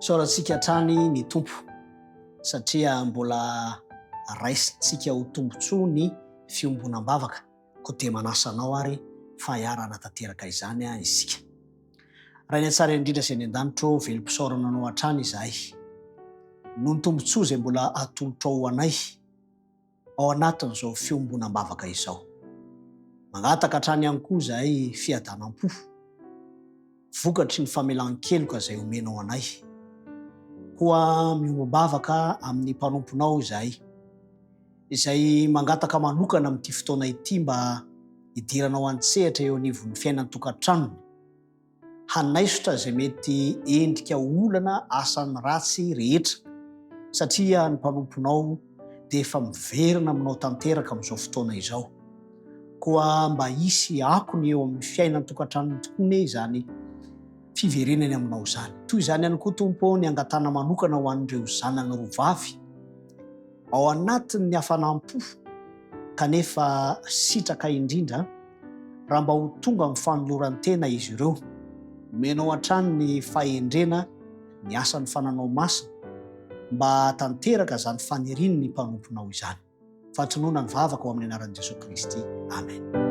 Soratsika hatrany ny tompo satria mbola raisitsika ho tombontsoa ny fiombonam-bavaka ko dia manasa anao ary fa hiarana tanteraka izany isika. Raha ny tsara indrindra izay ny an-danitro velom-pisaorana anao hatrany izahay noho ny tombontsoa izay mbola atolotra ao anay ao anatin'izao fiombonam-bavaka izao. Mangataka hatrany ihany koa izahay fiadanam-po vokatry ny famelan-keloka izay omenao anay koa miombam-bavaka amin'ny mpanomponao izahay izay mangataka manokana amin'ity fotoana ity mba hidiranao an-tsehatra eo anivon'ny fiainan-tokantranony, hanaisotra izay mety endrika olana asan'ny ratsy rehetra satria ny mpanomponao dia efa miverina aminao tanteraka amin'izao fotoana izao. Koa mba hisy akony eo amin'ny fiainan-tokantranony tokoa ne izany fiverenany aminao izany. Toy izany ihany koa tompo ny angatana manokana ho an'ireo zanany roa vavy ao anatin'ny hafanam-po kanefa sitraka indrindra raha mba ho tonga amin'ny fanoloran-tena izy ireo. Omenao hatrany ny fahendrena ny asan'ny fananao masina mba tanteraka izany faniriany ny mpanomponao izany. Fatsonoana ny vavaka ao amin'ny anaran'i Jesosy Kristy. Amen.